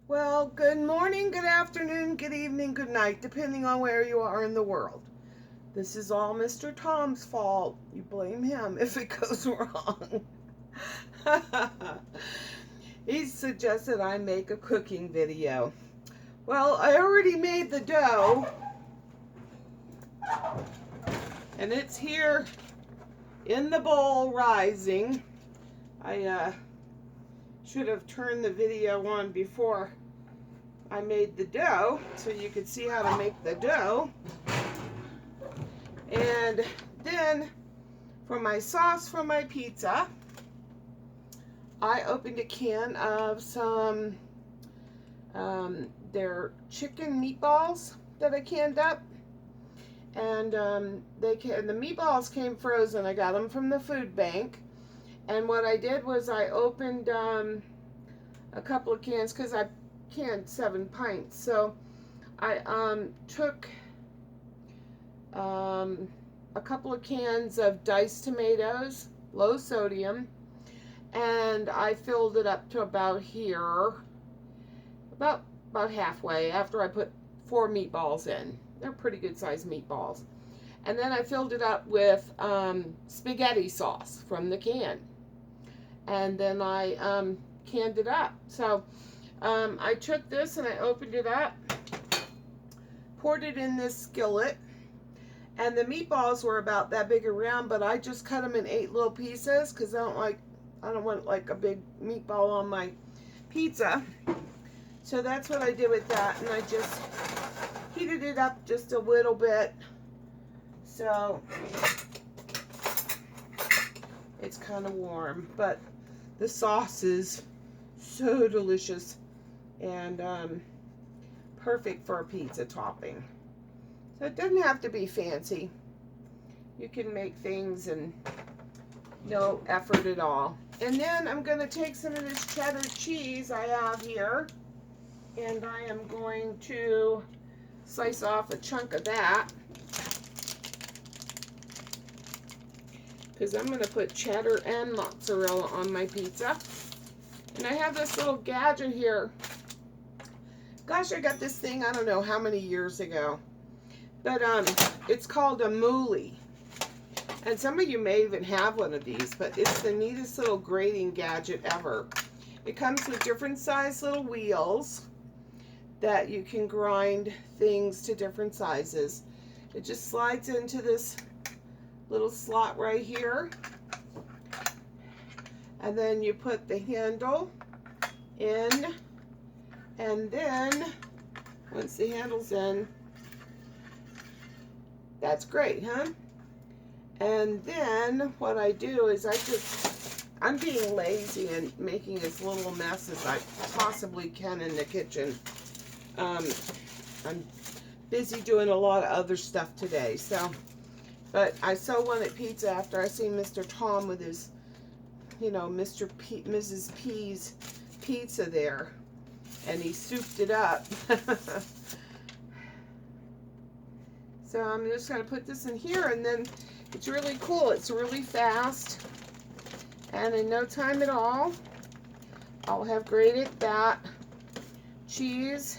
Well, good morning, good afternoon, good evening, good night, depending on where you are in the world. This is all Mr. Tom's fault. You blame him if it goes wrong. He suggested I make a cooking video. Well, I already made the dough, and it's here in the bowl rising. I should have turned the video on before I made the dough so you could see how to make the dough. And then for my sauce for my pizza, I opened a can of some their chicken meatballs that I canned up, and the meatballs came frozen. I got them from the food bank, and what I did was I opened a couple of cans because I canned 7 pints. So I took a couple of cans of diced tomatoes, low sodium, and I filled it up to about here, about halfway after I put 4 meatballs in. They're pretty good sized meatballs. And then I filled it up with spaghetti sauce from the can. And then I canned it up. So I took this and I opened it up, poured it in this skillet, and the meatballs were about that big around, but I just cut them in 8 little pieces because I don't want like a big meatball on my pizza. So that's what I did with that, and I just heated it up just a little bit. So it's kind of warm, but the sauce is so delicious and perfect for a pizza topping. So it doesn't have to be fancy. You can make things in no effort at all. And then I'm going to take some of this cheddar cheese I have here, and I am going to slice off a chunk of that, because I'm going to put cheddar and mozzarella on my pizza. And I have this little gadget here. Gosh, I got this thing, I don't know how many years ago. But it's called a Mooly. And some of you may even have one of these, but it's the neatest little grating gadget ever. It comes with different size little wheels that you can grind things to different sizes. It just slides into this little slot right here. And then you put the handle in, and then once the handle's in, that's great, huh? And then what I do is I'm being lazy and making as little mess as I possibly can in the kitchen. I'm busy doing a lot of other stuff today, so, but I so wanted pizza after I seen Mr. Tom with his, Mrs. P's pizza there, and he souped it up. So I'm just going to put this in here, and then it's really cool. It's really fast, and in no time at all, I'll have grated that cheese,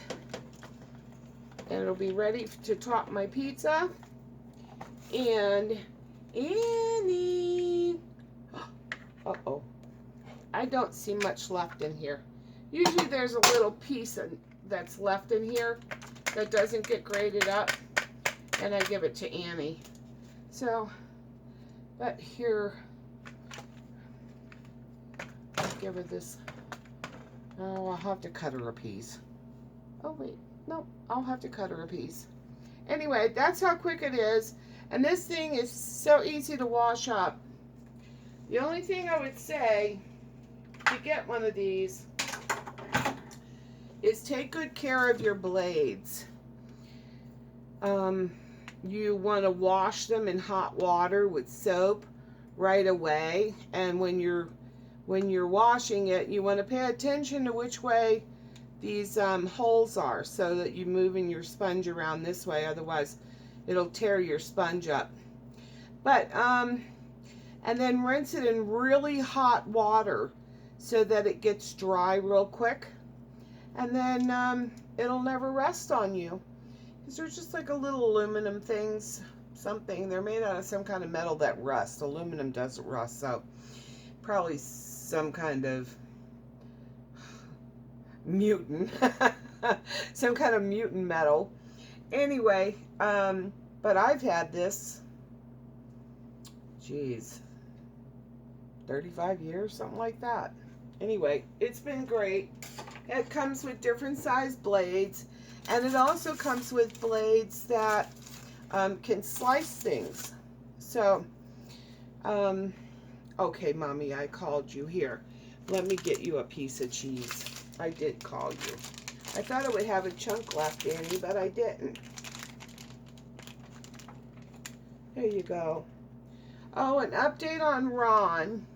and it'll be ready to top my pizza. And Annie, uh-oh, I don't see much left in here. Usually there's a little piece that's left in here that doesn't get grated up, and I give it to Annie. So, but here, I'll give her this. Oh, I'll have to cut her a piece. Oh, wait. No, I'll have to cut her a piece. Anyway, that's how quick it is. And this thing is so easy to wash up. The only thing I would say to get one of these is take good care of your blades. You want to wash them in hot water with soap right away, and when you're washing it, you want to pay attention to which way these holes are, so that you're moving your sponge around this way, otherwise it'll tear your sponge up. But and then rinse it in really hot water so that it gets dry real quick. and then it'll never rust on you. Because they're just like a little aluminum things, something. They're made out of some kind of metal that rusts. Aluminum doesn't rust, so probably some kind of mutant, some kind of mutant metal. Anyway, but I've had this, geez, 35 years, something like that. Anyway, it's been great. It comes with different size blades, and it also comes with blades that can slice things. So, okay, Mommy, I called you. Here, let me get you a piece of cheese. I did call you. I thought I would have a chunk left, Annie, but I didn't. There you go. Oh, an update on Ron.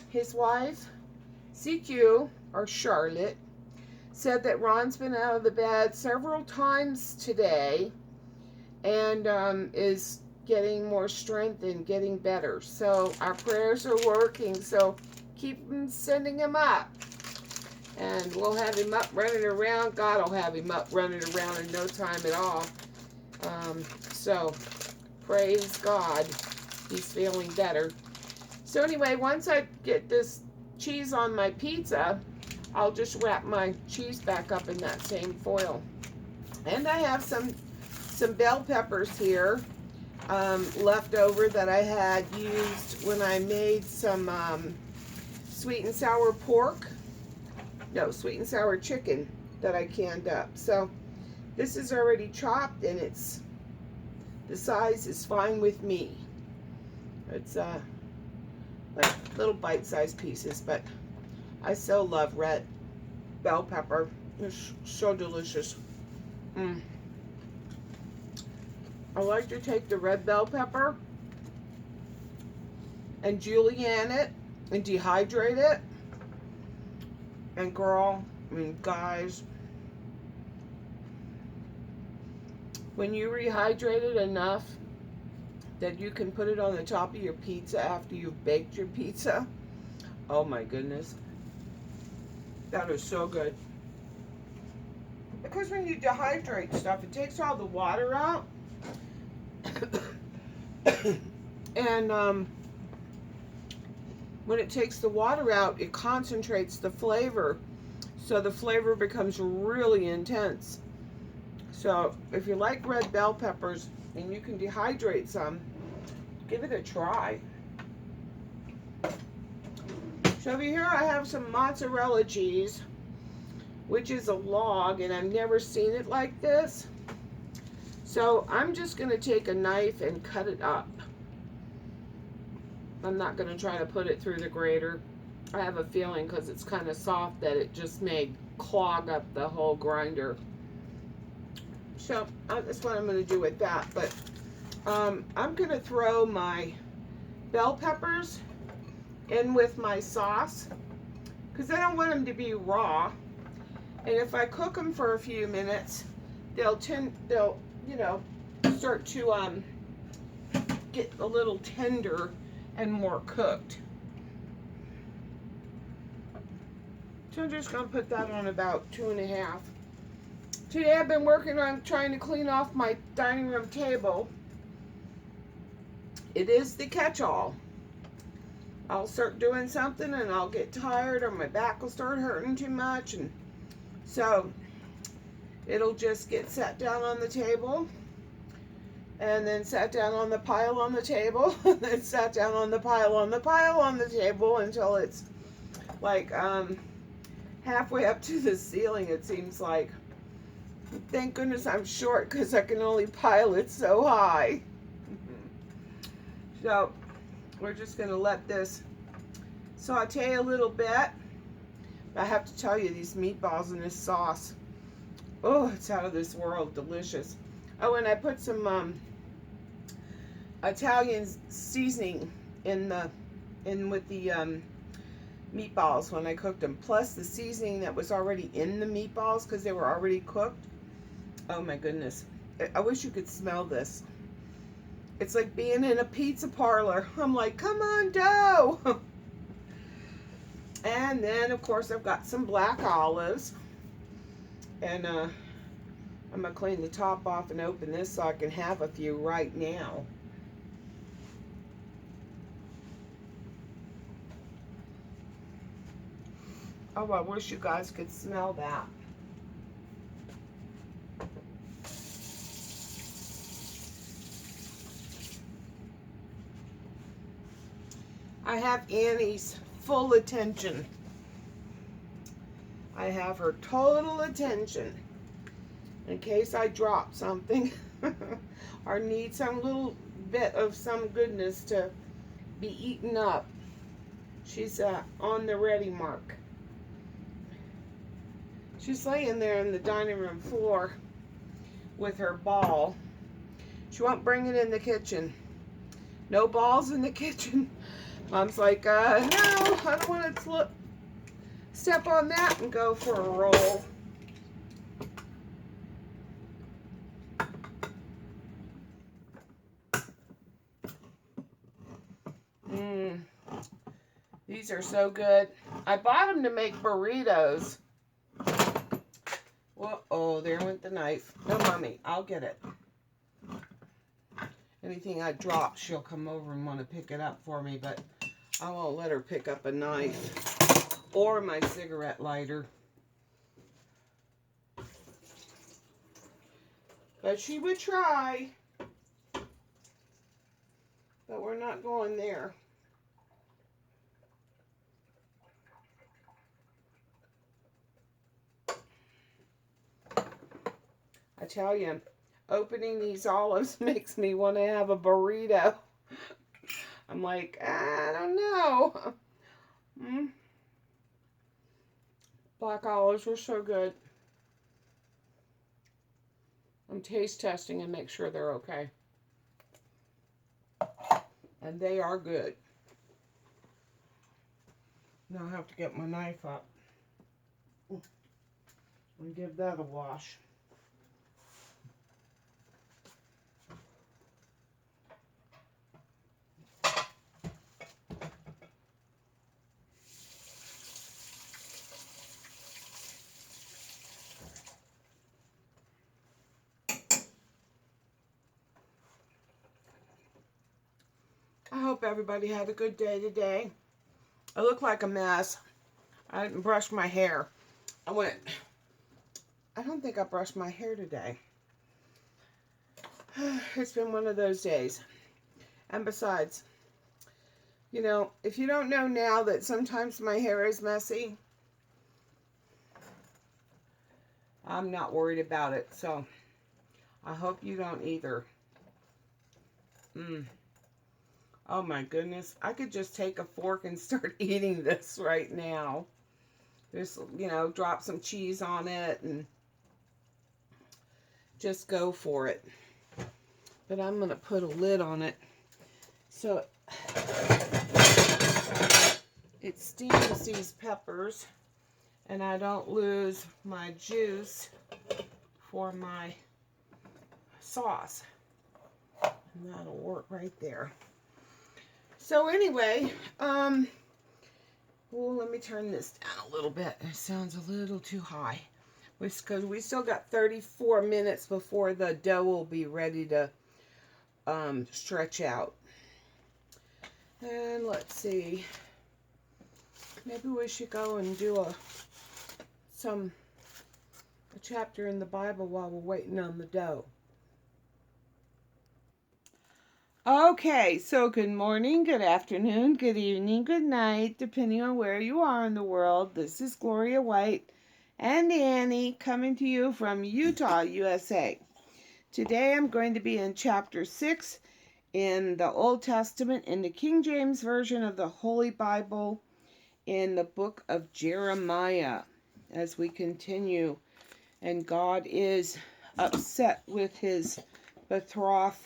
His wife, CQ, or Charlotte, said that Ron's been out of the bed several times today and is getting more strength and getting better. So our prayers are working, so keep sending him up. And we'll have him up running around. God will have him up running around in no time at all. So praise God, he's feeling better. So anyway, once I get this cheese on my pizza, I'll just wrap my cheese back up in that same foil. And I have some bell peppers here left over that I had used when I made some sweet and sour pork. No, sweet and sour chicken that I canned up. So this is already chopped, and the size is fine with me. It's like little bite-sized pieces, but I so love red bell pepper. It's so delicious. I like to take the red bell pepper and julienne it and dehydrate it. And girl, I mean, guys, when you rehydrate it enough that you can put it on the top of your pizza after you've baked your pizza, oh my goodness, that is so good. Because when you dehydrate stuff, it takes all the water out. And when it takes the water out, it concentrates the flavor. So the flavor becomes really intense. So if you like red bell peppers and you can dehydrate some, give it a try. So over here I have some mozzarella cheese, which is a log, and I've never seen it like this. So I'm just going to take a knife and cut it up. I'm not going to try to put it through the grater. I have a feeling because it's kind of soft that it just may clog up the whole grinder. So that's what I'm going to do with that. But I'm going to throw my bell peppers in with my sauce because I don't want them to be raw. And if I cook them for a few minutes, they'll you know, start to get a little tender and more cooked. So I'm just going to put that on about 2.5. Today I've been working on trying to clean off my dining room table. It is the catch-all. I'll start doing something and I'll get tired or my back will start hurting too much, and so it'll just get set down on the table and then sat down on the pile on the table and then sat down on the pile on the pile on the table until it's like halfway up to the ceiling, it seems like. Thank goodness I'm short because I can only pile it so high. So we're just going to let this saute a little bit. I have to tell you, these meatballs and this sauce, oh, it's out of this world delicious. Oh, and I put some Italian seasoning in with the meatballs when I cooked them, plus the seasoning that was already in the meatballs because they were already cooked. Oh my goodness, I wish you could smell this. It's like being in a pizza parlor. I'm like, come on, dough. And then, of course, I've got some black olives. And I'm going to clean the top off and open this so I can have a few right now. Oh, I wish you guys could smell that. I have Annie's full attention. I have her total attention in case I drop something or need some little bit of some goodness to be eaten up. She's on the ready mark. She's laying there in the dining room floor with her ball. She won't bring it in the kitchen. No balls in the kitchen. Mom's like, no, I don't want to step on that and go for a roll. These are so good. I bought them to make burritos. Whoa, there went the knife. No, Mommy, I'll get it. Anything I drop, she'll come over and want to pick it up for me, but I won't let her pick up a knife or my cigarette lighter. But she would try. But we're not going there. I tell you, opening these olives makes me want to have a burrito. I'm like, I don't know. Black olives were so good. I'm taste testing and make sure they're okay. And they are good. Now I have to get my knife up and give that a wash. I hope everybody had a good day today. I look like a mess. I didn't brush my hair. I don't think I brushed my hair today. It's been one of those days. And besides, you know, if you don't know now that sometimes my hair is messy, I'm not worried about it. So I hope you don't either. Oh my goodness. I could just take a fork and start eating this right now. Just, you know, drop some cheese on it and just go for it. But I'm going to put a lid on it so it steams these peppers and I don't lose my juice for my sauce. And that'll work right there. So anyway, well, let me turn this down a little bit. It sounds a little too high. Because we still got 34 minutes before the dough will be ready to stretch out. And let's see. Maybe we should go and do a chapter in the Bible while we're waiting on the dough. Okay, so good morning, good afternoon, good evening, good night, depending on where you are in the world. This is Gloria White and Annie coming to you from Utah, USA. Today I'm going to be in chapter 6 in the Old Testament in the King James Version of the Holy Bible in the book of Jeremiah as we continue. And God is upset with his betrothed,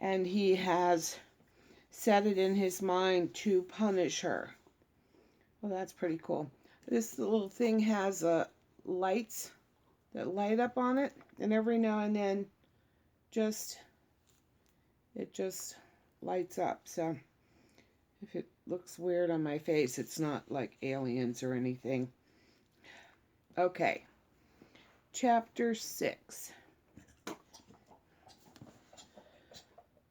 and he has set it in his mind to punish her. Well, that's pretty cool. This little thing has lights that light up on it, and every now and then it just lights up. So if it looks weird on my face. It's not like aliens or anything. Okay. Chapter 6.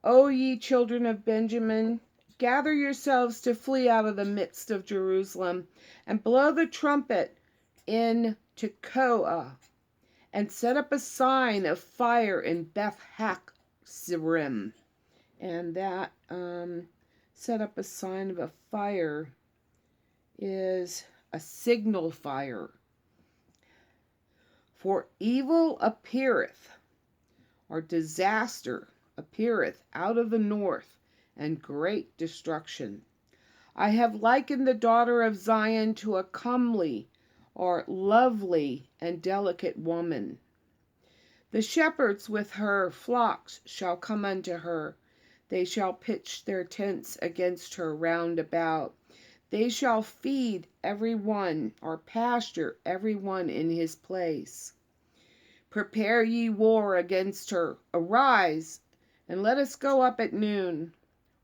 O ye children of Benjamin, gather yourselves to flee out of the midst of Jerusalem, and blow the trumpet in Tekoa, and set up a sign of fire in Beth Hakerem. And that set up a sign of a fire is a signal fire. For evil appeareth, or disaster appeareth out of the north, and great destruction. I have likened the daughter of Zion to a comely, or lovely and delicate woman. The shepherds with her flocks shall come unto her. They shall pitch their tents against her round about. They shall feed every one, or pasture every one in his place. Prepare ye war against her. Arise, and let us go up at noon.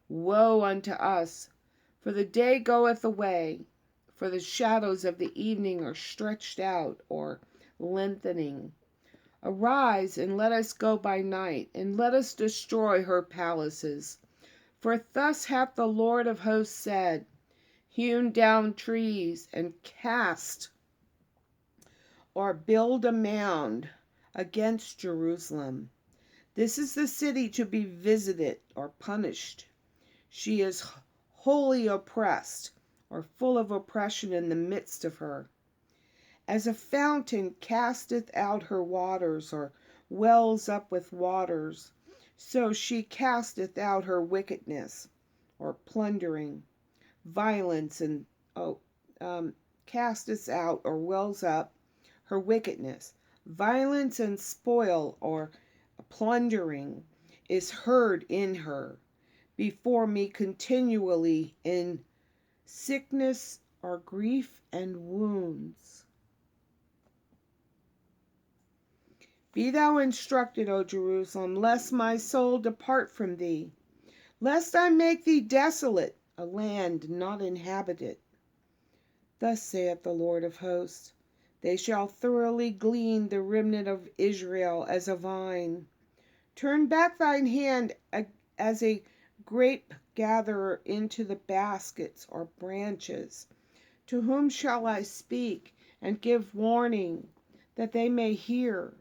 Woe unto us, for the day goeth away, for the shadows of the evening are stretched out, or lengthening. Arise, and let us go by night, and let us destroy her palaces. For thus hath the Lord of hosts said, hewn down trees, and cast, or build a mound against Jerusalem. This is the city to be visited or punished. She is wholly oppressed, or full of oppression in the midst of her. As a fountain casteth out her waters, or wells up with waters, so she casteth out her wickedness, or plundering, violence, and casteth out, or wells up, her wickedness. Violence and spoil, or plundering, is heard in her before me continually in sickness, or grief and wounds. Be thou instructed, O Jerusalem, lest my soul depart from thee, lest I make thee desolate, a land not inhabited. Thus saith the Lord of hosts, they shall thoroughly glean the remnant of Israel as a vine. Turn back thine hand as a grape gatherer into the baskets or branches. To whom shall I speak and give warning, that they may hear?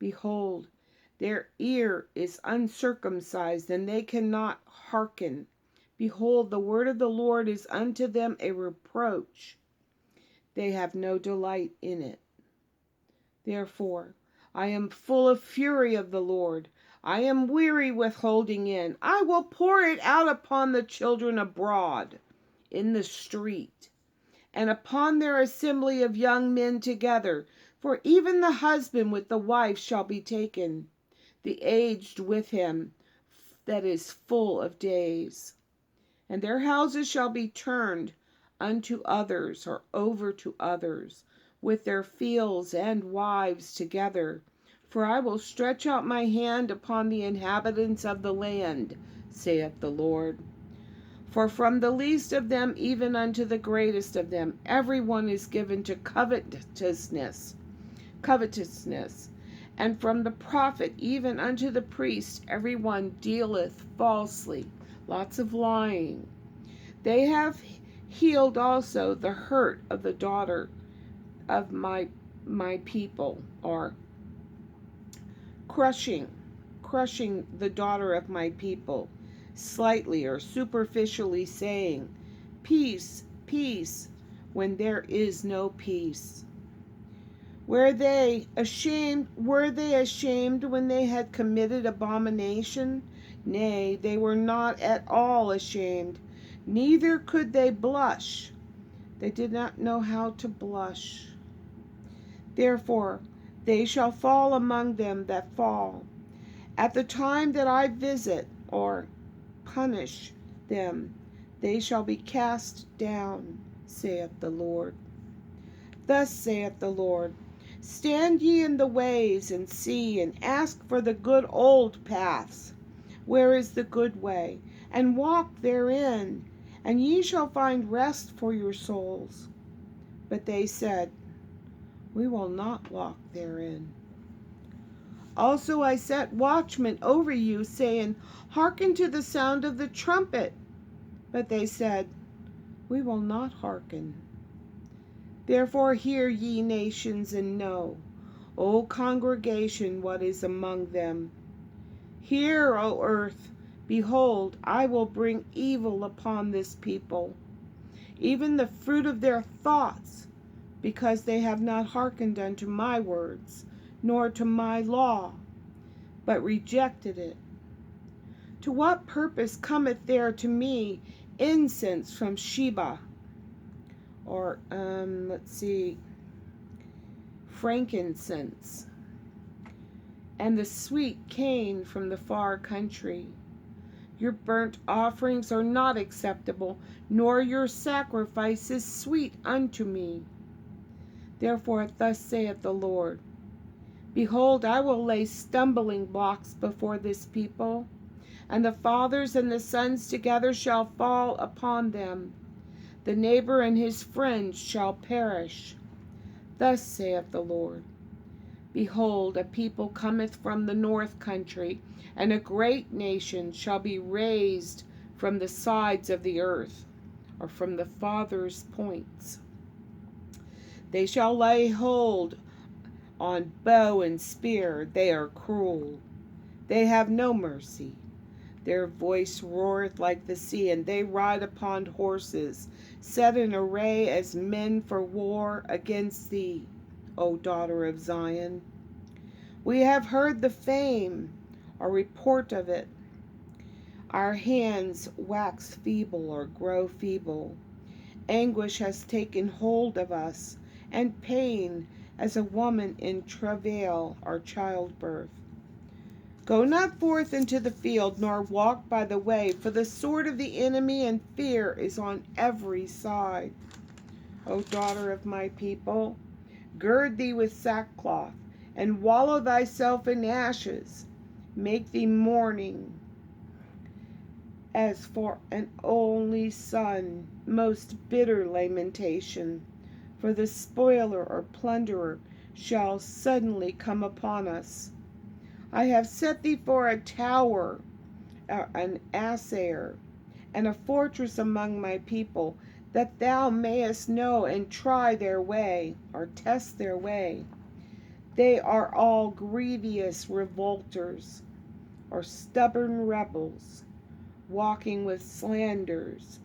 Behold, their ear is uncircumcised, and they cannot hearken. Behold, the word of the Lord is unto them a reproach. They have no delight in it. Therefore, I am full of fury of the Lord. I am weary with holding in. I will pour it out upon the children abroad, in the street, and upon their assembly of young men together. For even the husband with the wife shall be taken, the aged with him that is full of days. And their houses shall be turned unto others, or over to others, with their fields and wives together. For I will stretch out my hand upon the inhabitants of the land, saith the Lord. For from the least of them even unto the greatest of them, every one is given to covetousness. And from the prophet even unto the priest, every one dealeth falsely. Lots of lying. They have healed also the hurt of the daughter of my people, or crushing the daughter of my people, slightly or superficially saying, peace, peace, when there is no peace. Were they ashamed when they had committed abomination? Nay, they were not at all ashamed, neither could they blush. They did not know how to blush. Therefore, they shall fall among them that fall. At the time that I visit, or punish them, they shall be cast down, saith the Lord. Thus saith the Lord, stand ye in the ways, and see, and ask for the good old paths. Where is the good way? And walk therein, and ye shall find rest for your souls. But they said, We will not walk therein. Also I set watchmen over you, saying, Hearken to the sound of the trumpet. But they said, We will not hearken. Therefore hear ye nations, and know, O congregation, what is among them. Hear, O earth, behold, I will bring evil upon this people, even the fruit of their thoughts, because they have not hearkened unto my words, nor to my law, but rejected it. To what purpose cometh there to me incense from Sheba? Or, frankincense, and the sweet cane from the far country. Your burnt offerings are not acceptable, nor your sacrifices sweet unto me. Therefore thus saith the Lord, Behold, I will lay stumbling blocks before this people, and the fathers and the sons together shall fall upon them. The neighbor and his friends shall perish. Thus saith the Lord, Behold, a people cometh from the north country, and a great nation shall be raised from the sides of the earth, or from the farthest points. They shall lay hold on bow and spear. They are cruel. They have no mercy. Their voice roareth like the sea, and they ride upon horses, set in array as men for war against thee, O daughter of Zion. We have heard the fame, or report of it. Our hands wax feeble or grow feeble. Anguish has taken hold of us, and pain as a woman in travail or childbirth. Go not forth into the field, nor walk by the way, for the sword of the enemy and fear is on every side. O daughter of my people, gird thee with sackcloth, and wallow thyself in ashes. Make thee mourning as for an only son, most bitter lamentation. For the spoiler or plunderer shall suddenly come upon us. I have set thee for a tower, an assayer, and a fortress among my people, that thou mayest know and try their way, or test their way. They are all grievous revolters, or stubborn rebels, walking with slanders.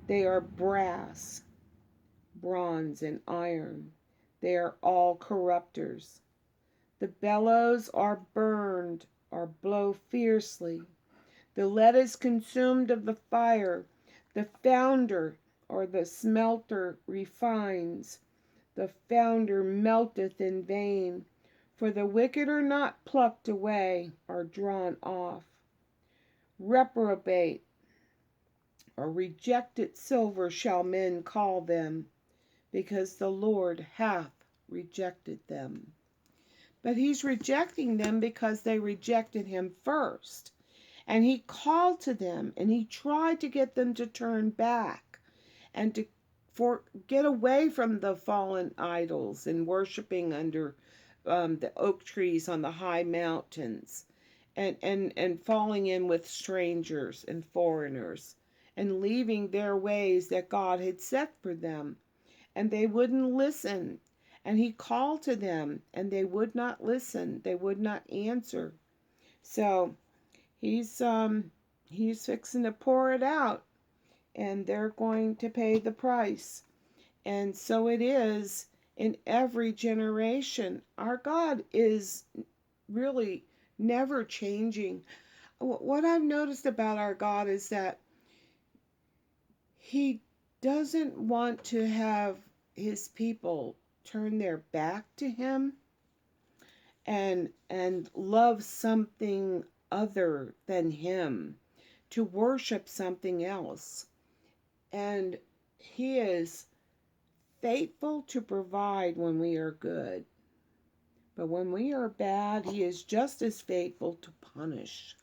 They are brass, bronze, and iron. They are all corrupters. The bellows are burned, or blow fiercely. The lead is consumed of the fire. The founder, or the smelter, refines. The founder melteth in vain. For the wicked are not plucked away, or drawn off. Reprobate, or rejected silver shall men call them, because the Lord hath rejected them. But he's rejecting them because they rejected him first. And he called to them, and he tried to get them to turn back and to get away from the fallen idols and worshiping under the oak trees on the high mountains, and falling in with strangers and foreigners, and leaving their ways that God had set for them. And they wouldn't listen. And he called to them, and they would not listen. They would not answer. So he's fixing to pour it out, and they're going to pay the price. And so it is in every generation. Our God is really never changing. What I've noticed about our God is that he doesn't want to have his people turn their back to him and love something other than him, to worship something else. And he is faithful to provide when we are good. But when we are bad, he is just as faithful to punish.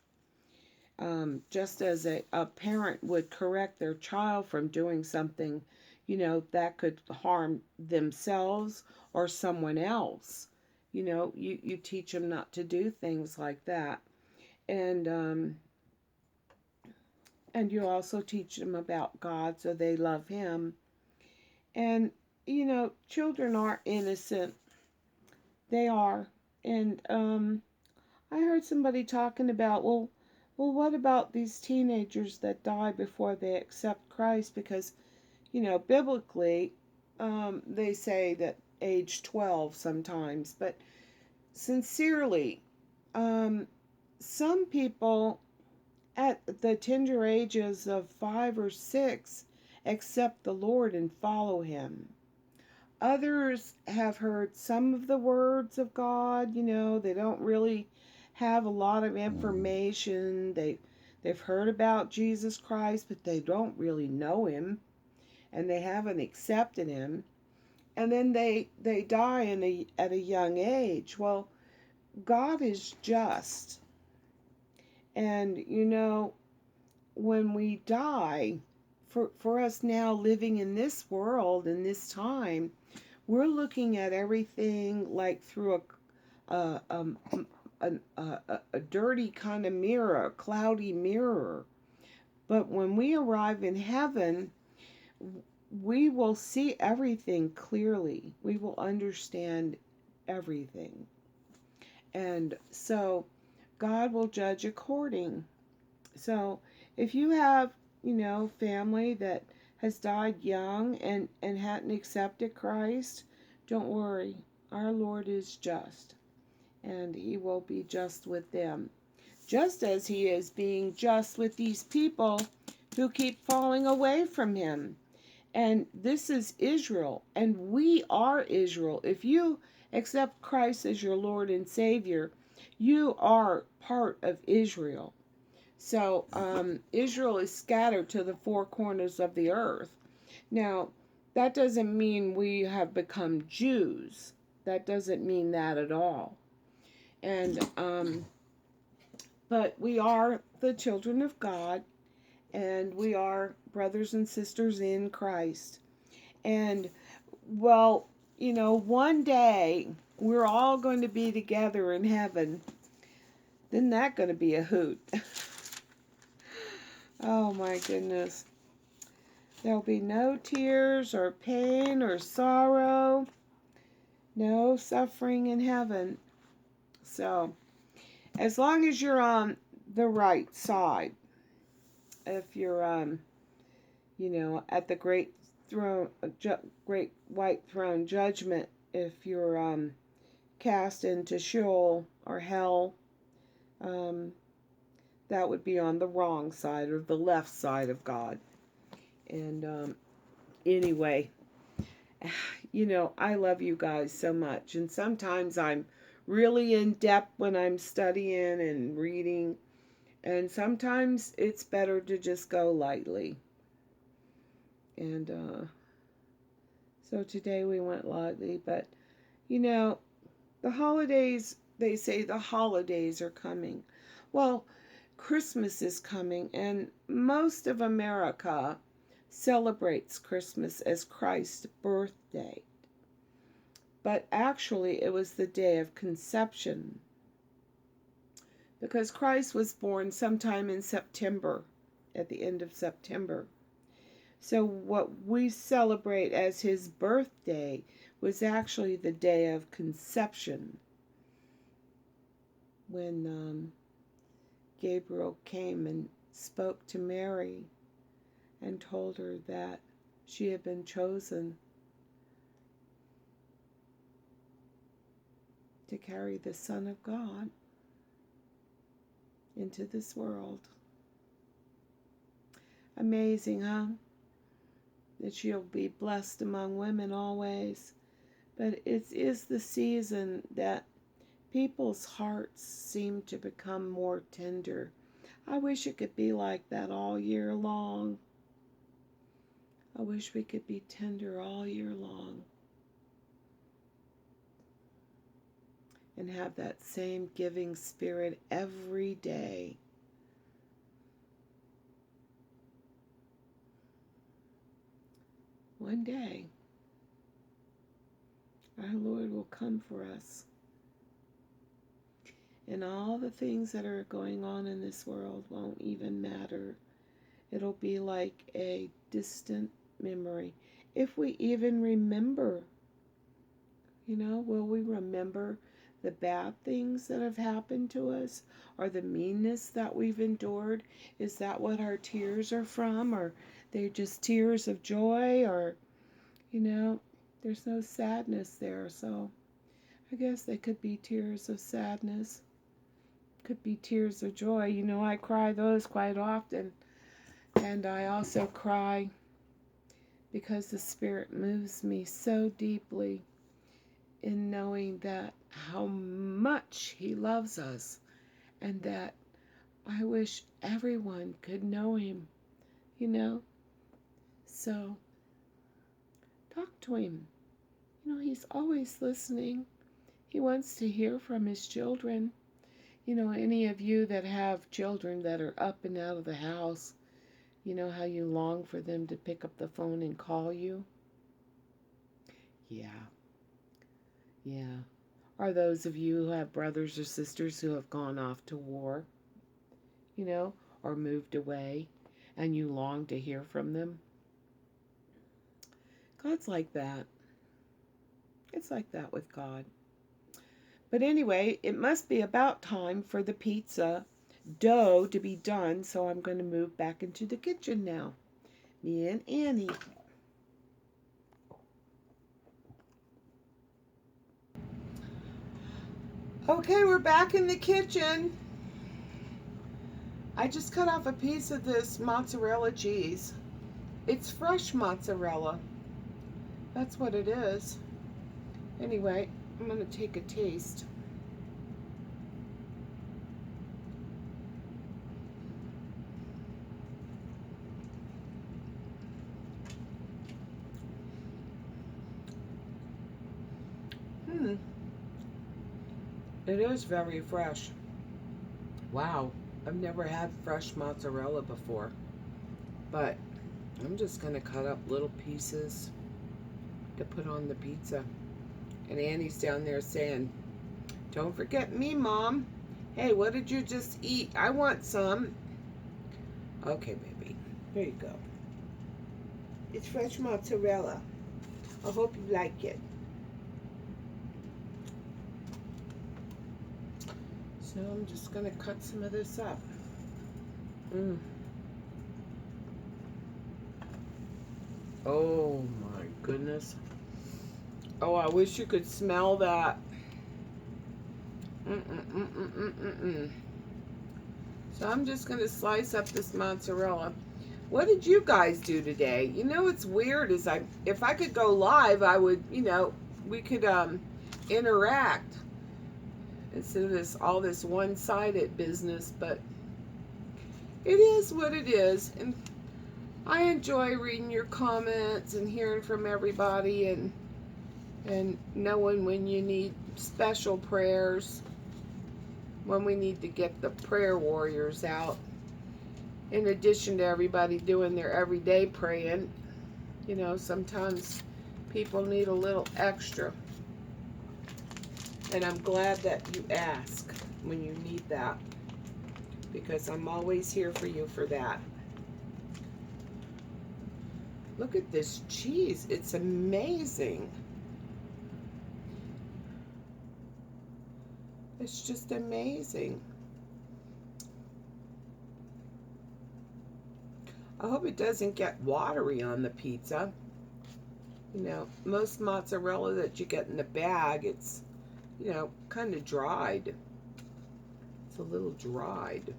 Just as a parent would correct their child from doing something, that could harm themselves or someone else. You teach them not to do things like that. And you also teach them about God so they love Him. And, children are innocent. They are. And I heard somebody talking about, what about these teenagers that die before they accept Christ? Because, biblically, they say that age 12 sometimes. But sincerely, some people at the tender ages of 5 or 6 accept the Lord and follow Him. Others have heard some of the words of God. They don't really have a lot of information. They've heard about Jesus Christ, but they don't really know Him, and they haven't accepted Him. And then they die at a young age. Well, God is just. And when we die, for us now living in this world, in this time, we're looking at everything like through a, a dirty kind of mirror, a cloudy mirror. But when we arrive in heaven, we will see everything clearly. We will understand everything. And so God will judge according. So if you have, family that has died young and hadn't accepted Christ, don't worry. Our Lord is just, and He will be just with them, just as He is being just with these people who keep falling away from Him. And this is Israel, and we are Israel. If you accept Christ as your Lord and Savior, you are part of Israel. So Israel is scattered to the 4 corners of the earth. Now, that doesn't mean we have become Jews. That doesn't mean that at all. And but we are the children of God, and we are brothers and sisters in Christ. And well, one day we're all going to be together in heaven. Isn't that going to be a hoot? Oh my goodness. There'll be no tears or pain or sorrow, no suffering in heaven. So, as long as you're on the right side, if you're, at the great throne, great white throne judgment, if you're cast into Sheol or hell, that would be on the wrong side or the left side of God. And anyway, I love you guys so much. And sometimes I'm really in depth when I'm studying and reading. And sometimes it's better to just go lightly. And so today we went lightly. But, the holidays, they say the holidays are coming. Well, Christmas is coming, and most of America celebrates Christmas as Christ's birthday. But actually, it was the day of conception, because Christ was born sometime in September, at the end of September. So what we celebrate as His birthday was actually the day of conception, when Gabriel came and spoke to Mary and told her that she had been chosen to carry the Son of God into this world. Amazing, huh? That she'll be blessed among women always. But it is the season that people's hearts seem to become more tender. I wish it could be like that all year long. I wish we could be tender all year long and have that same giving spirit every day. one day, our Lord will come for us. And all the things that are going on in this world won't even matter. It'll be like a distant memory. If we even remember, will we remember the bad things that have happened to us or the meanness that we've endured? Is that what our tears are from? Or they're just tears of joy? Or, there's no sadness there. So I guess they could be tears of sadness. Could be tears of joy. I cry those quite often. And I also cry because the Spirit moves me so deeply in knowing that how much He loves us and that I wish everyone could know Him, So talk to Him. He's always listening. He wants to hear from His children. Any of you that have children that are up and out of the house, how you long for them to pick up the phone and call you? Yeah. Or those of you who have brothers or sisters who have gone off to war, or moved away, and you long to hear from them? God's like that. It's like that with God. But anyway, it must be about time for the pizza dough to be done, so I'm going to move back into the kitchen now. Me and Annie. Okay, we're back in the kitchen. I just cut off a piece of this mozzarella cheese. It's fresh mozzarella. That's what it is. Anyway, I'm going to take a taste. It is very fresh. Wow, I've never had fresh mozzarella before. But I'm just going to cut up little pieces to put on the pizza. And Annie's down there saying, "Don't forget me, Mom. Hey, what did you just eat? I want some." Okay, baby. Here you go. It's fresh mozzarella. I hope you like it. So I'm just going to cut some of this up. Oh my goodness. Oh, I wish you could smell that. So I'm just going to slice up this mozzarella. What did you guys do today? It's weird is if I could go live, I would, we could interact instead of all this one-sided business, but it is what it is. And I enjoy reading your comments and hearing from everybody and knowing when you need special prayers, when we need to get the prayer warriors out. In addition to everybody doing their everyday praying, sometimes people need a little extra. And I'm glad that you ask when you need that, because I'm always here for you for that. Look at this cheese. It's amazing. It's just amazing. I hope it doesn't get watery on the pizza. Most mozzarella that you get in the bag, it's, kind of dried. It's a little dried.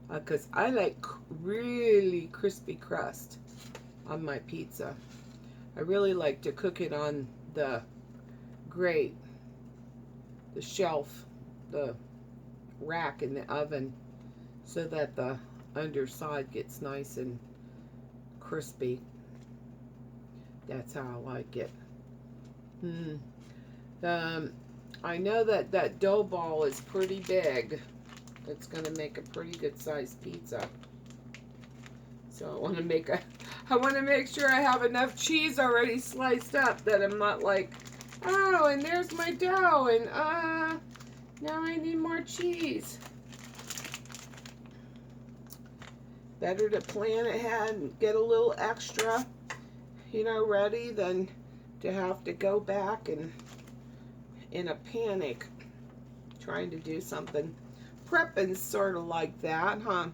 Because I like really crispy crust on my pizza. I really like to cook it on the grate, the shelf, the rack in the oven, so that the underside gets nice and crispy. That's how I like it. I know that dough ball is pretty big. It's going to make a pretty good sized pizza. So I want to make I want to make sure I have enough cheese already sliced up that I'm not like, oh, and there's my dough, and now I need more cheese. Better to plan ahead and get a little extra, ready than to have to go back and in a panic trying to do something. Prepping's sort of like that, huh?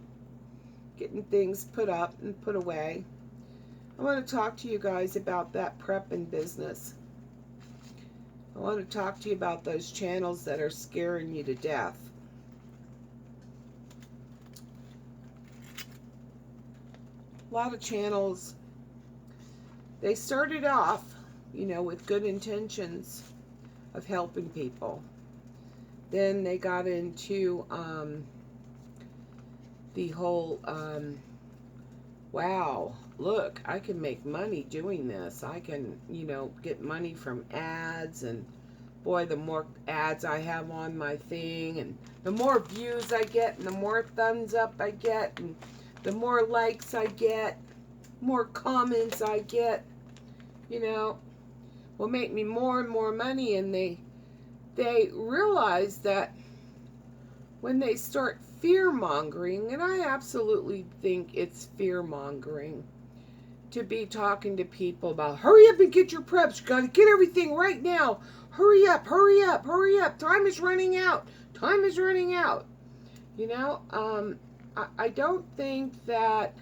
Getting things put up and put away. I want to talk to you guys about that prepping business. I want to talk to you about those channels that are scaring you to death. A lot of channels, they started off, with good intentions of helping people. Then they got into the whole, wow, look, I can make money doing this. I can, get money from ads, and boy, the more ads I have on my thing, and the more views I get, and the more thumbs up I get, and the more likes I get, more comments I get, will make me more and more money. And they realize that when they start fear-mongering, and I absolutely think it's fear-mongering to be talking to people about, hurry up and get your preps, you gotta get everything right now, hurry up, hurry up, hurry up, time is running out, time is running out. I don't think that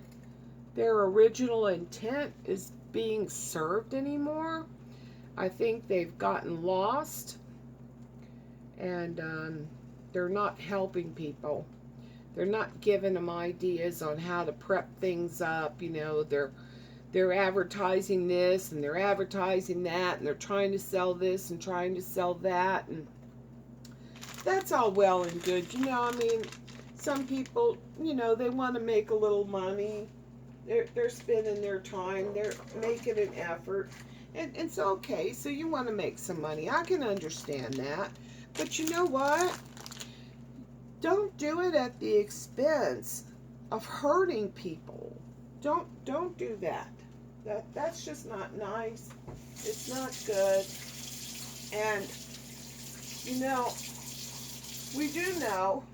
their original intent is being served anymore. I think they've gotten lost, and they're not helping people. They're not giving them ideas on how to prep things up. They're advertising this and they're advertising that, and they're trying to sell this and trying to sell that, and that's all well and good. Some people, they want to make a little money. They're spending their time. They're making an effort. And it's okay. So you want to make some money. I can understand that. But you know what? Don't do it at the expense of hurting people. Don't do that. That's just not nice. It's not good. And we do know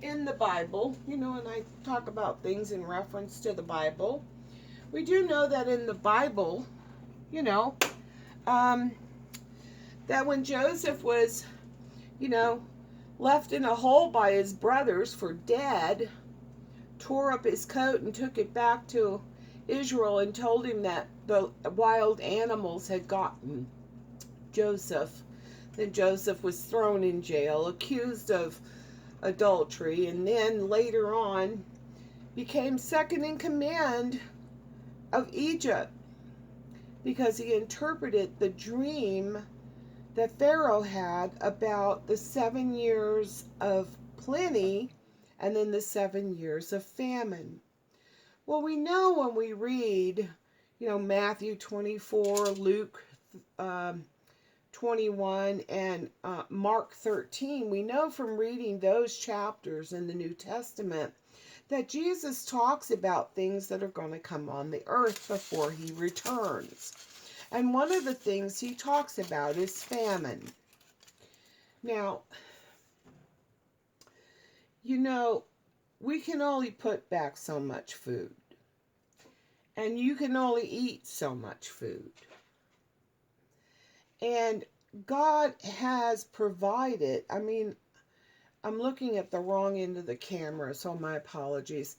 in the Bible, and I talk about things in reference to the Bible. We do know that in the Bible, that when Joseph was, left in a hole by his brothers for dead, tore up his coat and took it back to Israel and told him that the wild animals had gotten Joseph. Then Joseph was thrown in jail, accused of adultery, and then later on became second in command of Egypt because he interpreted the dream that Pharaoh had about the 7 years of plenty and then the 7 years of famine. Well, we know when we read, Matthew 24, Luke 21, and Mark 13, we know from reading those chapters in the New Testament that Jesus talks about things that are going to come on the earth before he returns. And one of the things he talks about is famine. Now, we can only put back so much food. And you can only eat so much food. And God has provided, I'm looking at the wrong end of the camera, so my apologies.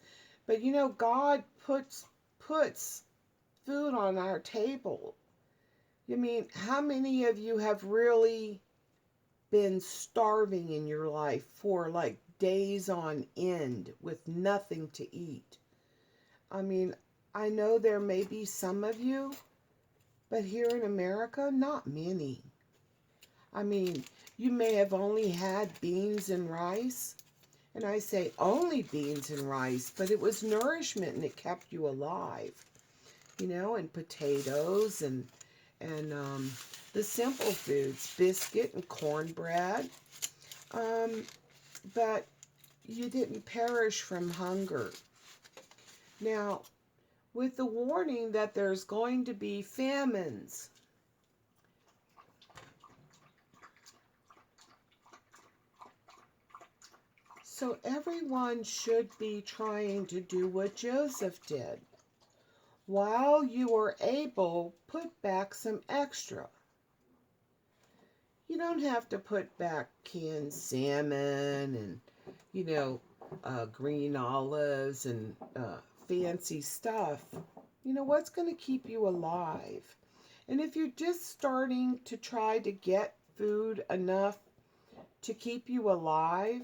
But God puts food on our table. How many of you have really been starving in your life for like days on end with nothing to eat? I know there may be some of you, but here in America, not many. You may have only had beans and rice. And I say only beans and rice, but it was nourishment and it kept you alive. And potatoes and the simple foods, biscuit and cornbread. But you didn't perish from hunger. Now, with the warning that there's going to be famines. So everyone should be trying to do what Joseph did. While you are able, put back some extra. You don't have to put back canned salmon and, green olives and fancy stuff. What's going to keep you alive? And if you're just starting to try to get food enough to keep you alive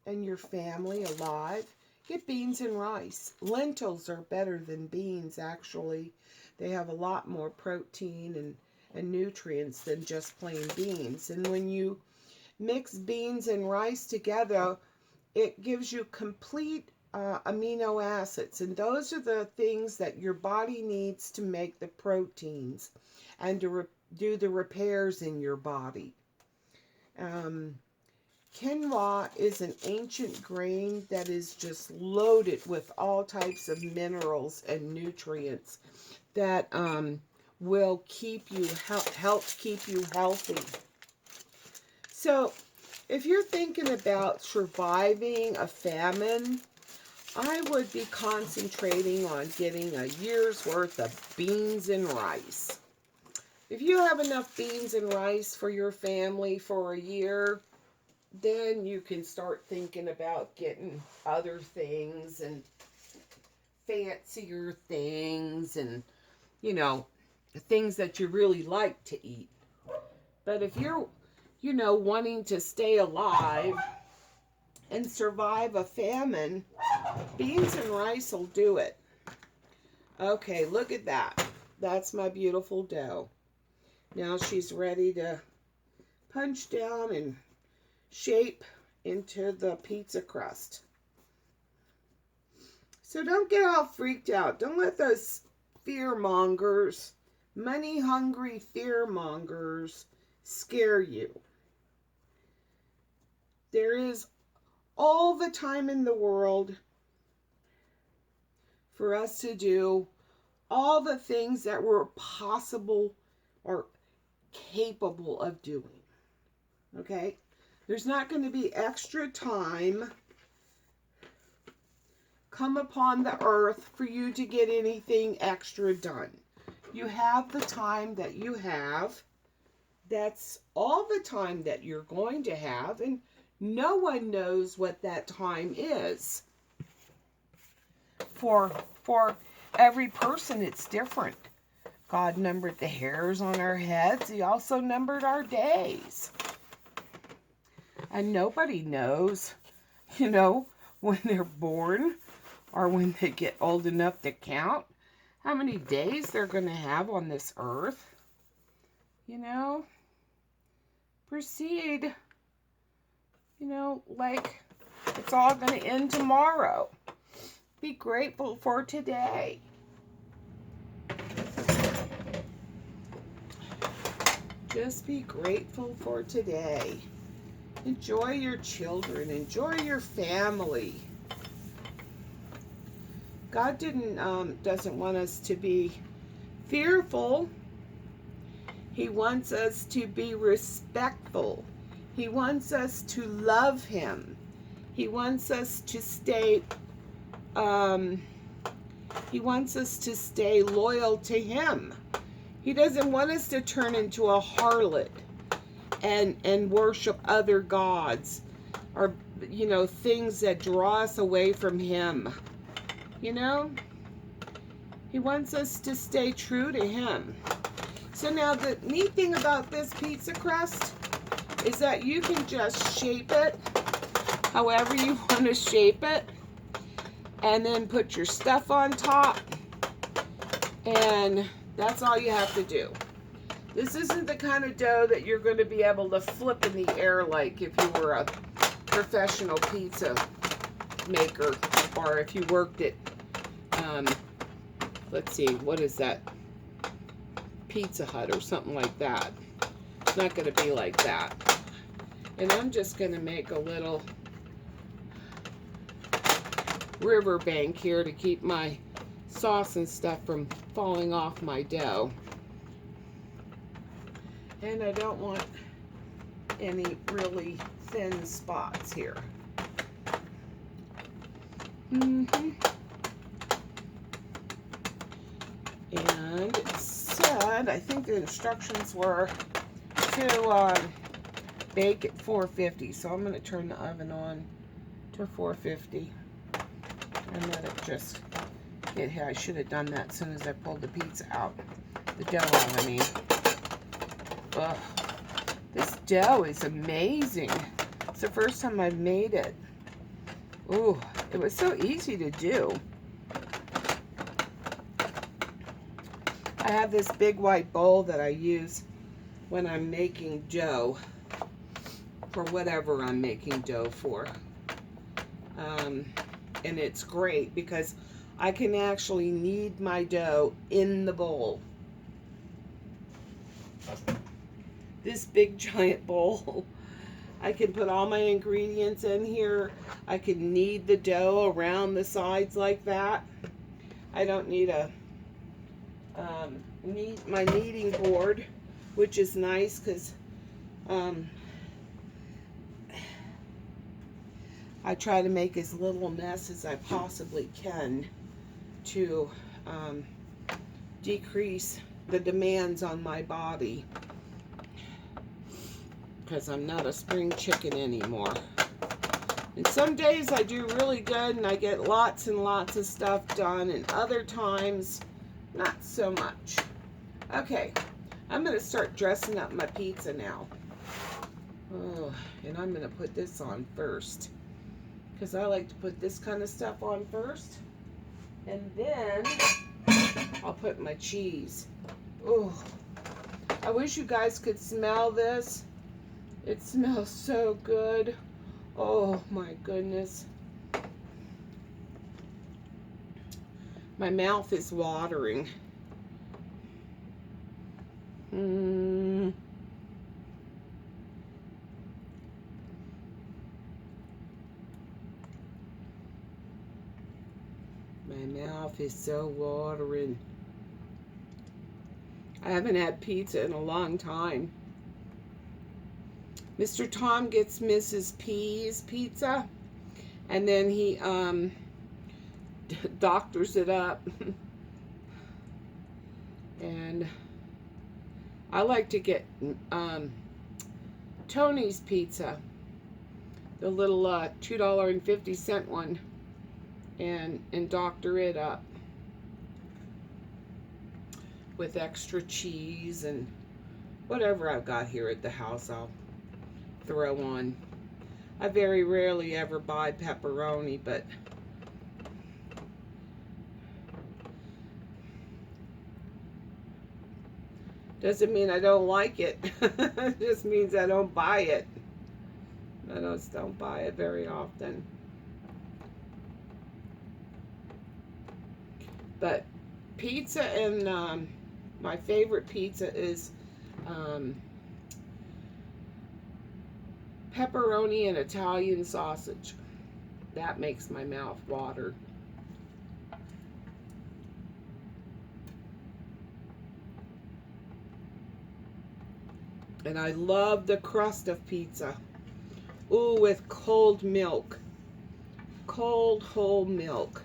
and your family alive, get beans and rice. Lentils are better than beans, actually. They have a lot more protein and nutrients than just plain beans. And when you mix beans and rice together, it gives you complete amino acids. And those are the things that your body needs to make the proteins and to do the repairs in your body. Quinoa is an ancient grain that is just loaded with all types of minerals and nutrients that will help keep you healthy. So if you're thinking about surviving a famine, I would be concentrating on getting a year's worth of beans and rice. If you have enough beans and rice for your family for a year, then you can start thinking about getting other things and fancier things and, things that you really like to eat. But if you're, wanting to stay alive and survive a famine, beans and rice will do it. Okay, look at that. That's my beautiful dough. Now she's ready to punch down and shape into the pizza crust. So don't get all freaked out. Don't let those fear mongers, money hungry fear mongers, scare you. There is all the time in the world for us to do all the things that we're possible or capable of doing. Okay? There's not going to be extra time come upon the earth for you to get anything extra done. You have the time that you have. That's all the time that you're going to have, and no one knows what that time is. For every person, it's different. God numbered the hairs on our heads. He also numbered our days. And nobody knows, when they're born or when they get old enough to count, how many days they're going to have on this earth. Proceed, like it's all going to end tomorrow. Be grateful for today. Just be grateful for today. Enjoy your children. Enjoy your family. God doesn't want us to be fearful. He wants us to be respectful. He wants us to love Him. He wants us to stay. He wants us to stay loyal to Him. He doesn't want us to turn into a harlot and worship other gods or things that draw us away from Him. He wants us to stay true to Him. So now the neat thing about this pizza crust is that you can just shape it however you want to shape it, and then put your stuff on top, and that's all you have to do. This isn't the kind of dough that you're going to be able to flip in the air like if you were a professional pizza maker, or if you worked at, let's see, what is that? Pizza Hut or something like that. It's not going to be like that. And I'm just going to make a little river bank here to keep my sauce and stuff from falling off my dough. And I don't want any really thin spots here. And it said, I think the instructions were to bake at 450. So I'm going to turn the oven on to 450 and let it just get here. I should have done that as soon as I pulled the pizza out. The dough out, I mean. Ugh. This dough is amazing. It's the first time I've made it. Ooh, it was so easy to do. I have this big white bowl that I use when I'm making dough for whatever I'm making dough for. And it's great because I can actually knead my dough in the bowl. This big giant bowl, I can put all my ingredients in here. I can knead the dough around the sides like that. I don't need a my kneading board, which is nice because I try to make as little mess as I possibly can to decrease the demands on my body, because I'm not a spring chicken anymore. And some days I do really good and I get lots and lots of stuff done, and other times not so much. Okay, I'm going to start dressing up my pizza now. Oh, and I'm going to put this on first, because I like to put this kind of stuff on first, and then I'll put my cheese. Oh, I wish you guys could smell this. It smells so good. Oh my goodness. My mouth is watering. My mouth is so watering. I haven't had pizza in a long time. Mr. Tom gets Mrs. P's pizza, and then he doctors it up. And I like to get Tony's pizza, the little $2.50 one, and doctor it up with extra cheese and whatever I've got here at the house I'll throw on. I very rarely ever buy pepperoni, but doesn't mean I don't like it. It just means I don't buy it. I just don't buy it very often. But pizza, and my favorite pizza is pepperoni and Italian sausage. That makes my mouth water. And I love the crust of pizza. Ooh, with cold milk. Cold whole milk.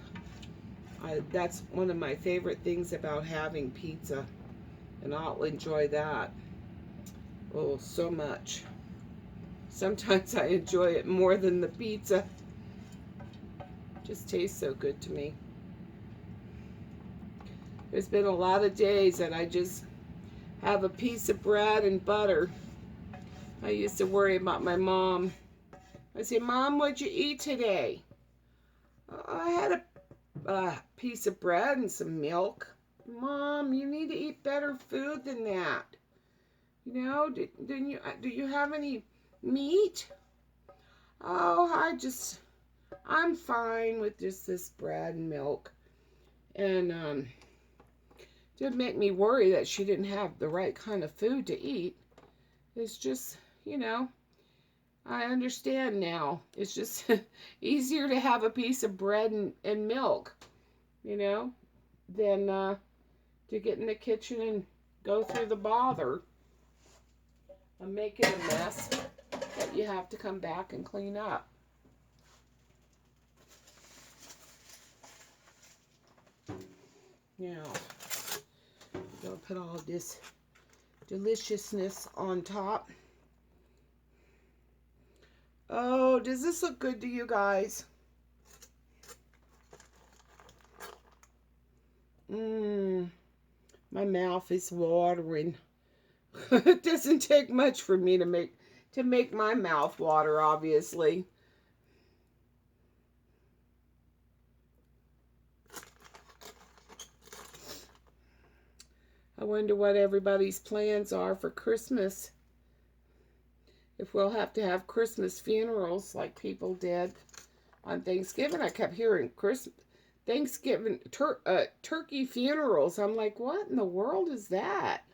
That's one of my favorite things about having pizza. And I'll enjoy that. Oh, so much. Sometimes I enjoy it more than the pizza. Just tastes so good to me. There's been a lot of days that I just have a piece of bread and butter. I used to worry about my mom. I say, Mom, what'd you eat today? I had a piece of bread and some milk. Mom, you need to eat better food than that. You know, do you have any meat? Oh, I'm fine with just this bread and milk. And didn't make me worry that she didn't have the right kind of food to eat. It's just, you know, I understand now. It's just easier to have a piece of bread and milk, you know. than to get in the kitchen and go through the bother of making a mess that you have to come back and clean up. Now, I'm going to put all this deliciousness on top. Oh, does this look good to you guys? My mouth is watering. It doesn't take much for me to make my mouth water, obviously. I wonder what everybody's plans are for Christmas. If we'll have to have Christmas funerals like people did on Thanksgiving. I kept hearing Thanksgiving turkey funerals. I'm like, what in the world is that?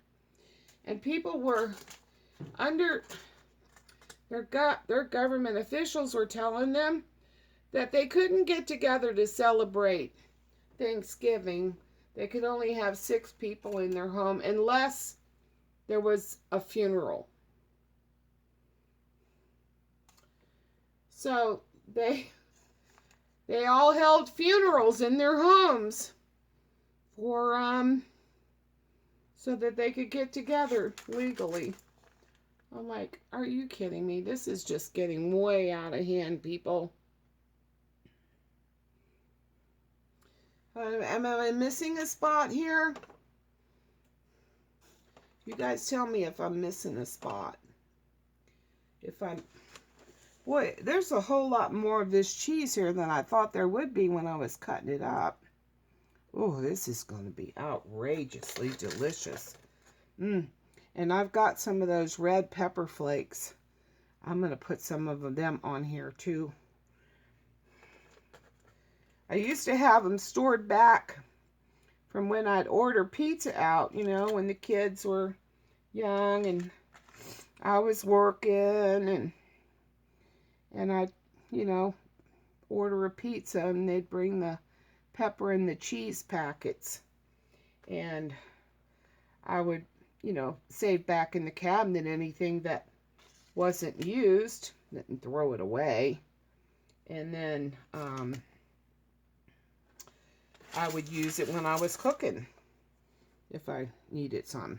And people were under their government officials were telling them that they couldn't get together to celebrate Thanksgiving. They could only have 6 people in their home unless there was a funeral. So they all held funerals in their homes for so that they could get together legally. I'm like, are you kidding me? This is just getting way out of hand, people. Am I missing a spot here? You guys tell me if I'm missing a spot. Boy, there's a whole lot more of this cheese here than I thought there would be when I was cutting it up. Oh, this is going to be outrageously delicious. And I've got some of those red pepper flakes. I'm going to put some of them on here too. I used to have them stored back from when I'd order pizza out, you know, when the kids were young and I was working and I'd, you know, order a pizza and they'd bring the pepper and the cheese packets. And I would, you know, save back in the cabinet anything that wasn't used and throw it away. And then I would use it when I was cooking if I needed some.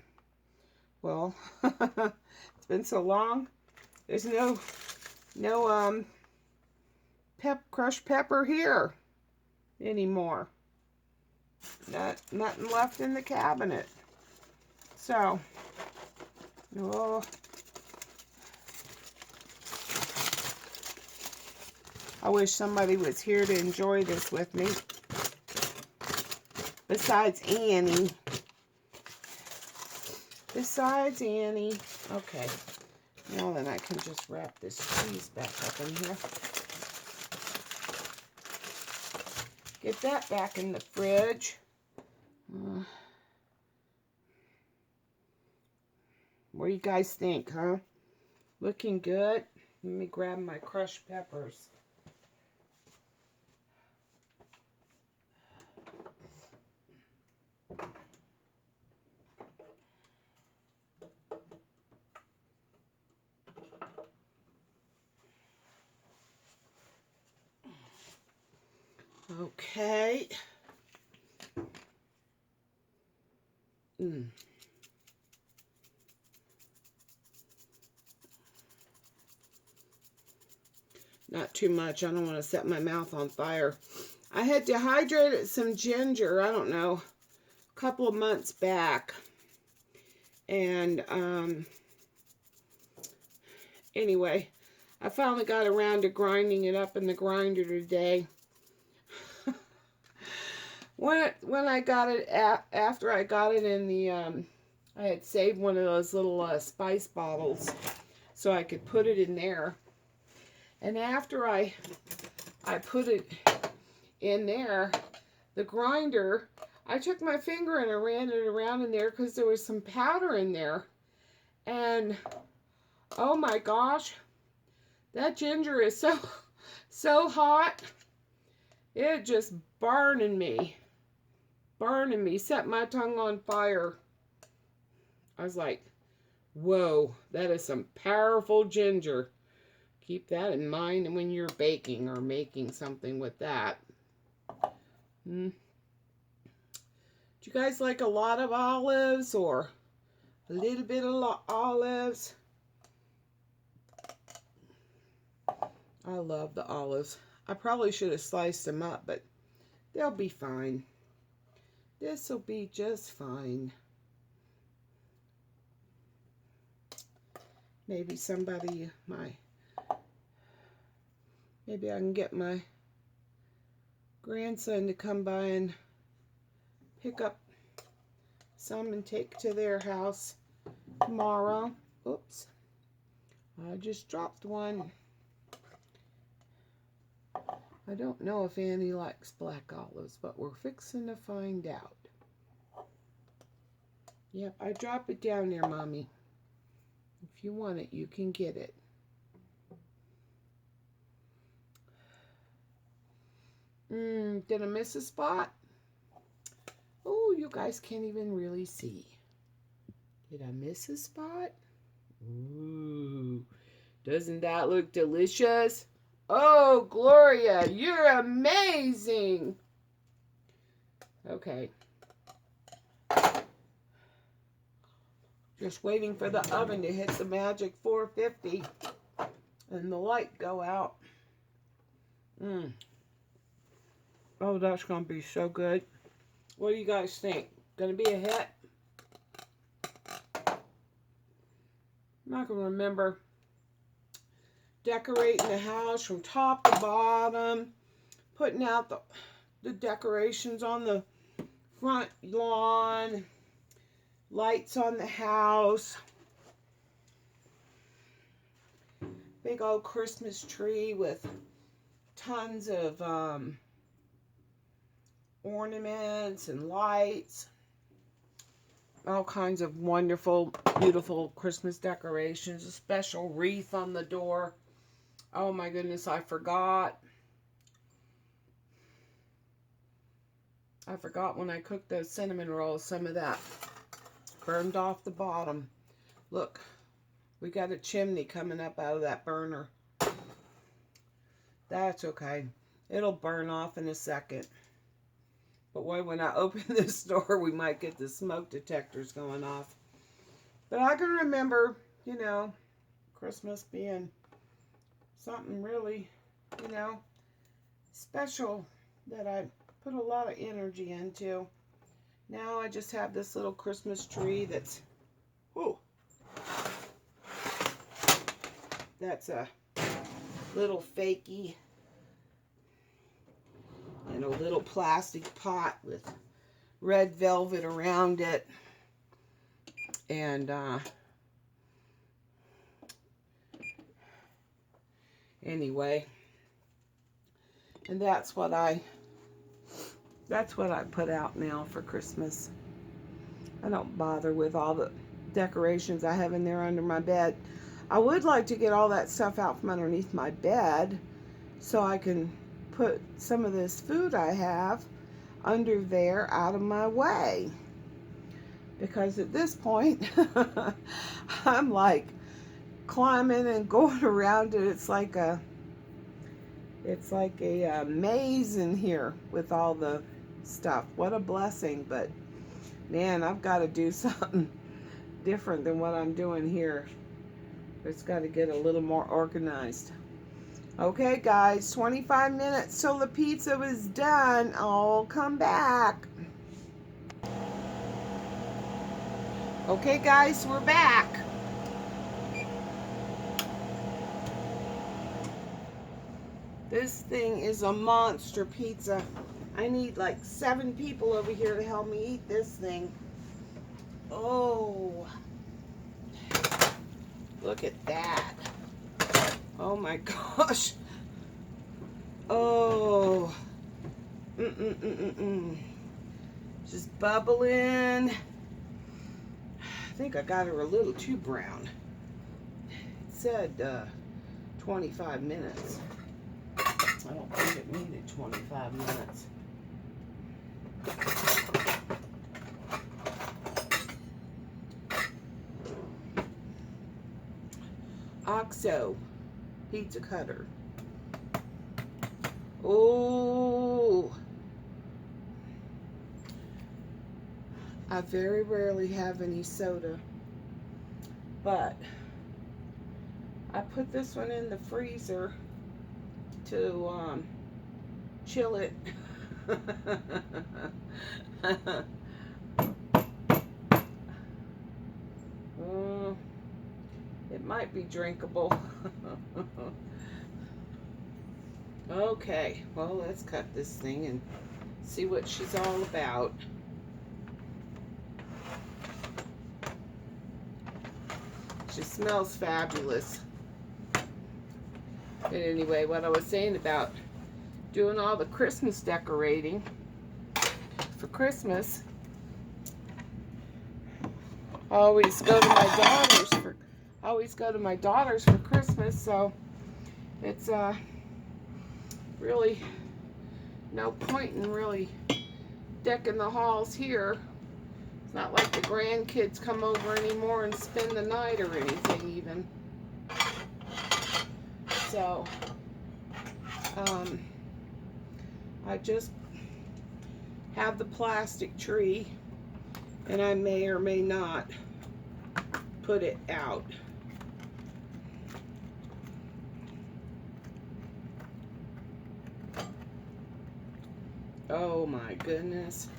Well, it's been so long. There's no crushed pepper here anymore. Nothing left in the cabinet. So, oh, I wish somebody was here to enjoy this with me. Besides Annie. Okay. Now then I can just wrap this cheese back up in here. Get that back in the fridge. What do you guys think, huh? Looking good? Let me grab my crushed peppers. Okay. Not too much. I don't want to set my mouth on fire. I had dehydrated some ginger, I don't know, a couple of months back. And anyway, I finally got around to grinding it up in the grinder today. When I got it, after I got it in the, I had saved one of those little spice bottles so I could put it in there. And after I put it in there, the grinder, I took my finger and I ran it around in there because there was some powder in there. And, oh my gosh, that ginger is so hot. It just burning me. burning me, set my tongue on fire. I was like, whoa, that is some powerful ginger. Keep that in mind when you're baking or making something with that. Do you guys like a lot of olives or a little bit of olives? I love the olives. I probably should have sliced them up, but they'll be fine. This will be just fine. Maybe maybe I can get my grandson to come by and pick up some and take to their house tomorrow. Oops, I just dropped one. I don't know if Annie likes black olives, but we're fixing to find out. Yep, I drop it down there, Mommy. If you want it, you can get it. Did I miss a spot? Oh, you guys can't even really see. Did I miss a spot? Ooh, doesn't that look delicious? Oh, Gloria, you're amazing. Okay. Just waiting for the oven to hit the magic 450 and the light go out. Oh, that's going to be so good. What do you guys think? Going to be a hit? I'm not going to remember decorating the house from top to bottom, putting out the decorations on the front lawn, lights on the house, big old Christmas tree with tons of ornaments and lights, all kinds of wonderful, beautiful Christmas decorations, a special wreath on the door. Oh my goodness, I forgot. When I cooked those cinnamon rolls, some of that burned off the bottom. Look, we got a chimney coming up out of that burner. That's okay. It'll burn off in a second. But boy, when I open this door, we might get the smoke detectors going off. But I can remember, you know, Christmas being something really, you know, special that I put a lot of energy into. Now I just have this little Christmas tree that's, whoa, that's a little fakey in a little plastic pot with red velvet around it. And anyway, and that's what I put out now for Christmas. I don't bother with all the decorations I have in there under my bed. I would like to get all that stuff out from underneath my bed so I can put some of this food I have under there out of my way. Because at this point, I'm like climbing and going around it. It's like a maze in here with all the stuff. What a blessing. But man, I've got to do something different than what I'm doing here. It's got to get a little more organized. Okay, guys, 25 minutes till the pizza was done. I'll come back. Okay, guys, we're back. This thing is a monster pizza. I need like 7 people over here to help me eat this thing. Oh, look at that. Oh my gosh. Oh. Just bubbling. I think I got her a little too brown. It said 25 minutes. I don't think it needed 25 minutes. OXO pizza cutter. Oh, I very rarely have any soda, but I put this one in the freezer to chill it. It might be drinkable. Okay, well, let's cut this thing and see what she's all about. She smells fabulous. But anyway, what I was saying about doing all the Christmas decorating for Christmas, I always go to my daughters for Christmas, so it's really no point in really decking the halls here. It's not like the grandkids come over anymore and spend the night or anything even. So I just have the plastic tree, and I may or may not put it out. Oh my goodness.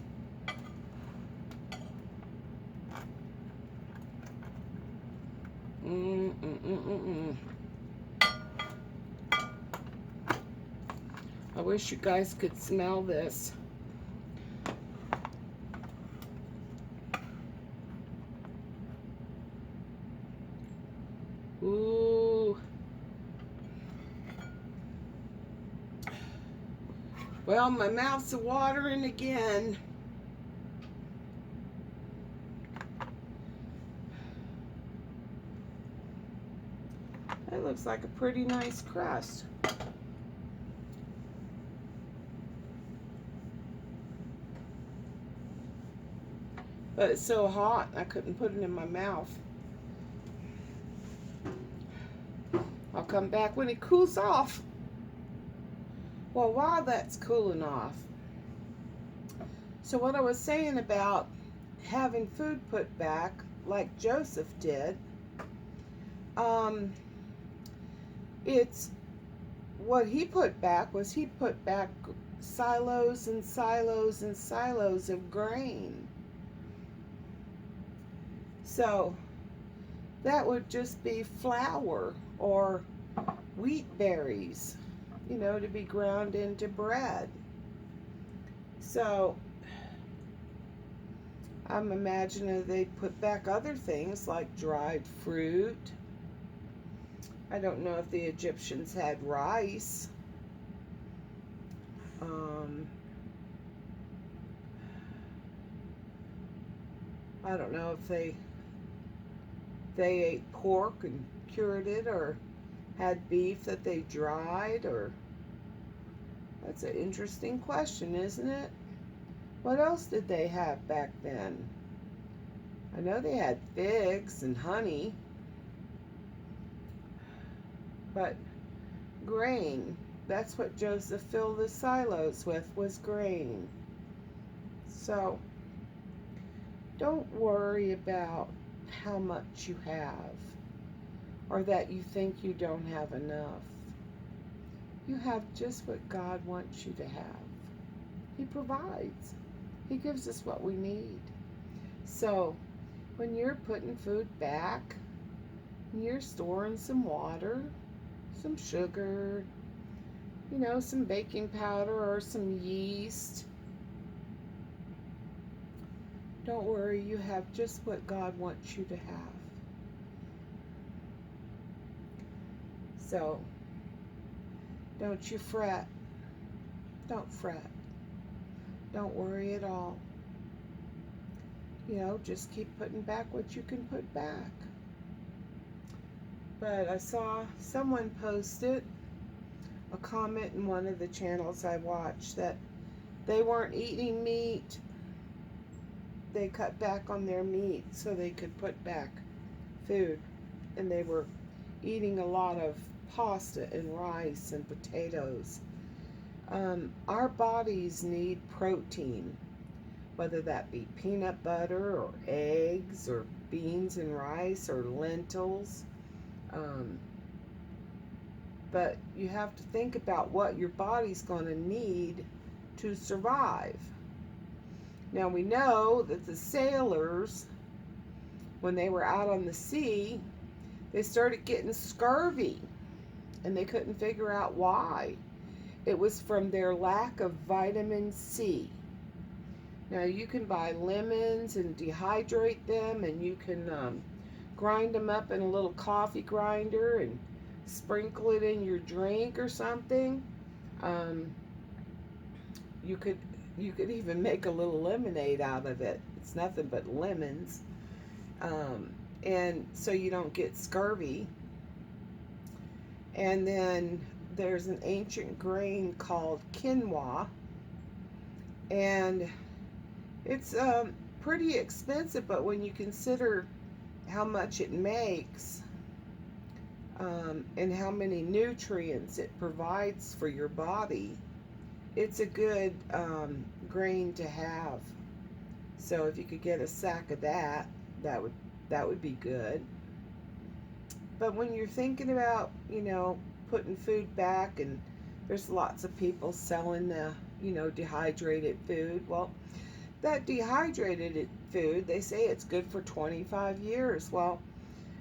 I wish you guys could smell this. Ooh. Well, my mouth's watering again. That looks like a pretty nice crust. But it's so hot, I couldn't put it in my mouth. I'll come back when it cools off. Well, while that's cooling off, so what I was saying about having food put back, like Joseph did, it's what he put back was he put back silos and silos and silos of grain. So that would just be flour or wheat berries, you know, to be ground into bread. So I'm imagining they'd put back other things like dried fruit. I don't know if the Egyptians had rice. I don't know if they ate pork and cured it, or had beef that they dried, or that's an interesting question, isn't it? What else did they have back then? I know they had figs and honey, but grain, that's what Joseph filled the silos with, was grain. So don't worry about how much you have, or that you think you don't have enough. You have just what God wants you to have. He provides. He gives us what we need. So when you're putting food back, you're storing some water, some sugar, you know, some baking powder or some yeast. Don't worry, you have just what God wants you to have. So don't you fret. Don't fret. Don't worry at all. You know, just keep putting back what you can put back. But I saw someone posted a comment in one of the channels I watched that they weren't eating meat. They cut back on their meat so they could put back food. And they were eating a lot of pasta and rice and potatoes. Our bodies need protein, whether that be peanut butter or eggs or beans and rice or lentils. Um, but you have to think about what your body's going to need to survive. Now we know that the sailors, when they were out on the sea, they started getting scurvy and they couldn't figure out why. It was from their lack of vitamin C. Now you can buy lemons and dehydrate them, and you can grind them up in a little coffee grinder and sprinkle it in your drink or something. Um, you could even make a little lemonade out of it. It's nothing but lemons, and so you don't get scurvy. And then there's an ancient grain called quinoa, and it's pretty expensive, but when you consider how much it makes and how many nutrients it provides for your body, it's a good grain to have. So if you could get a sack of that, that would be good. But when you're thinking about, putting food back, and there's lots of people selling the, dehydrated food. Well, that dehydrated food, they say it's good for 25 years. Well,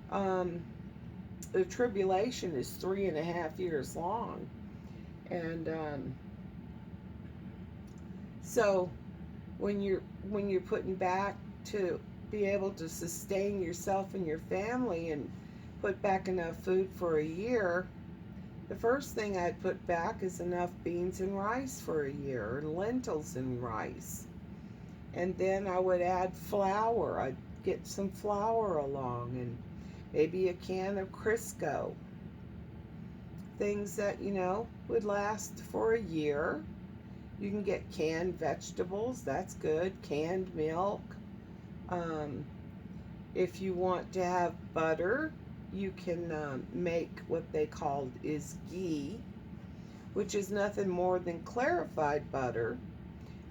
the tribulation is 3.5 years long. And so when you're putting back to be able to sustain yourself and your family and put back enough food for a year, the first thing I'd put back is enough beans and rice for a year, lentils and rice. And then I would add flour. I'd get some flour along, and maybe a can of Crisco. Things that, would last for a year. You can get canned vegetables, that's good, canned milk. If you want to have butter, you can make what they call is ghee, which is nothing more than clarified butter.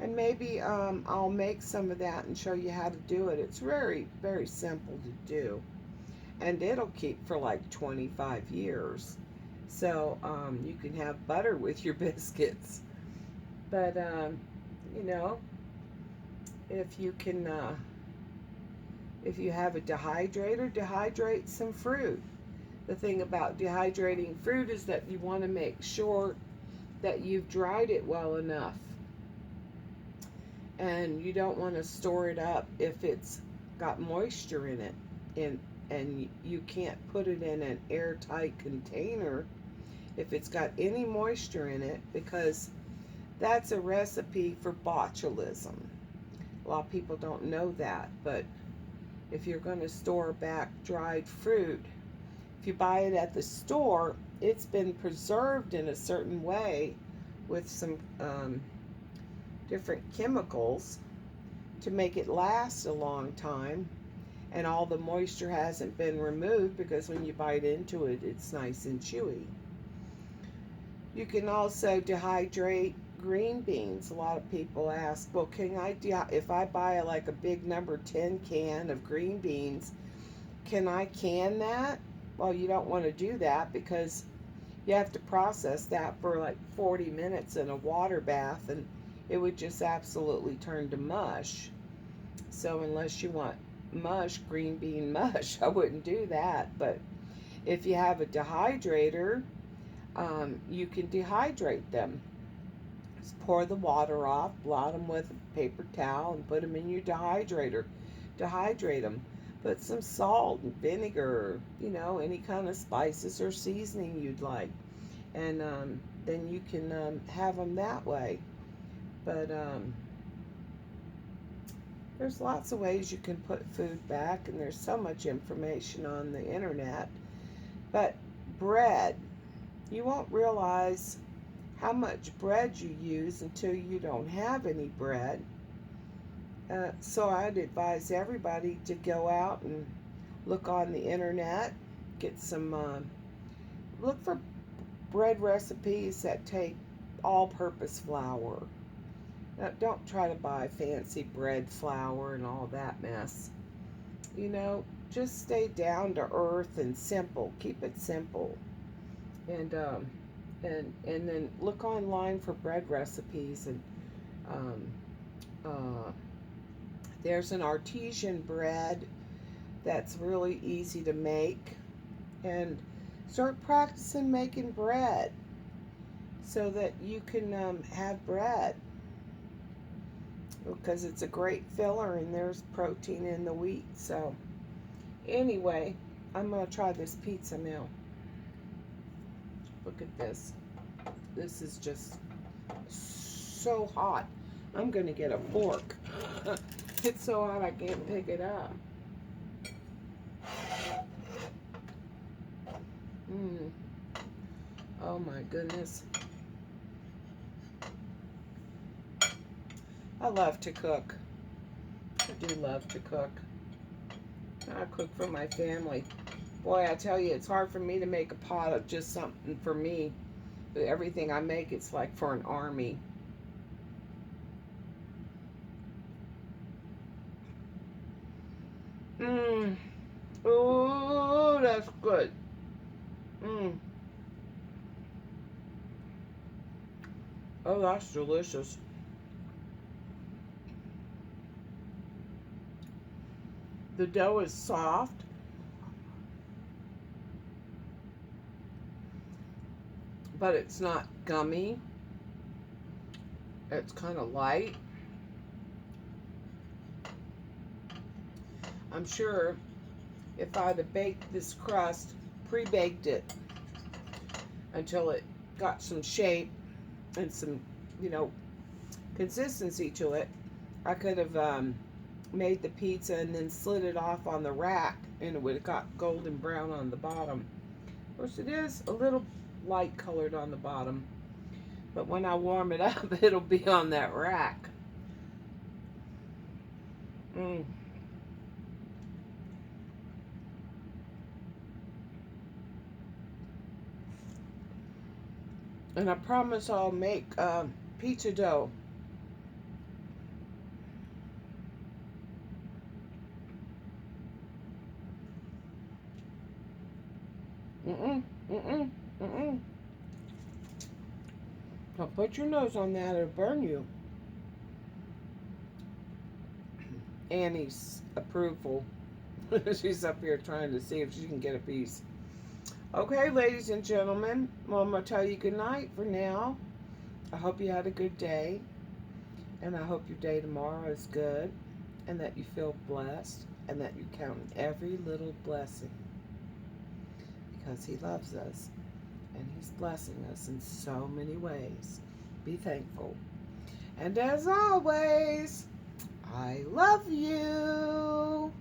And maybe I'll make some of that and show you how to do it. It's very, very simple to do. And it'll keep for like 25 years. So you can have butter with your biscuits. But, if you can, if you have a dehydrator, dehydrate some fruit. The thing about dehydrating fruit is that you want to make sure that you've dried it well enough. And you don't want to store it up if it's got moisture in it. And you can't put it in an airtight container if it's got any moisture in it, because that's a recipe for botulism. A lot of people don't know that, but if you're going to store back dried fruit, if you buy it at the store, it's been preserved in a certain way with some different chemicals to make it last a long time, and all the moisture hasn't been removed, because when you bite into it, it's nice and chewy. You can also dehydrate green beans. A lot of people ask, well, if I buy like a big number 10 can of green beans, can I can that? Well, you don't want to do that, because you have to process that for like 40 minutes in a water bath, and it would just absolutely turn to mush. So unless you want mush, green bean mush, I wouldn't do that. But if you have a dehydrator, you can dehydrate them. Just pour the water off, blot them with a paper towel, and put them in your dehydrator. Dehydrate them. Put some salt and vinegar, any kind of spices or seasoning you'd like. And then you can have them that way. But there's lots of ways you can put food back, and there's so much information on the internet. But bread, you won't realize how much bread you use until you don't have any bread. So I'd advise everybody to go out and look on the internet, get some look for bread recipes that take all-purpose flour. Now, don't try to buy fancy bread flour and all that mess. You know, just stay down to earth and simple. Keep it simple. And and then look online for bread recipes. And um, uh, there's an artesian bread that's really easy to make. And start practicing making bread so that you can have bread, because it's a great filler and there's protein in the wheat. So anyway, I'm going to try this pizza now. Look at this. This is just so hot. I'm going to get a fork. It's so hot I can't pick it up. Oh my goodness. I love to cook. I do love to cook. I cook for my family. Boy, I tell you, it's hard for me to make a pot of just something for me. But everything I make, it's like for an army. Oh, that's good. Oh, that's delicious. The dough is soft. But it's not gummy. It's kind of light. I'm sure if I'd have baked this crust, pre-baked it until it got some shape and some, you know, consistency to it, I could have made the pizza and then slid it off on the rack, and it would have got golden brown on the bottom. Of course, it is a little light colored on the bottom, but when I warm it up, it'll be on that rack. And I promise I'll make pizza dough. Don't put your nose on that, it'll burn you. Annie's approval. She's up here trying to see if she can get a piece. Okay, ladies and gentlemen, well, I'm going to tell you good night for now. I hope you had a good day, and I hope your day tomorrow is good, and that you feel blessed, and that you count every little blessing, because He loves us, and He's blessing us in so many ways. Be thankful. And as always, I love you.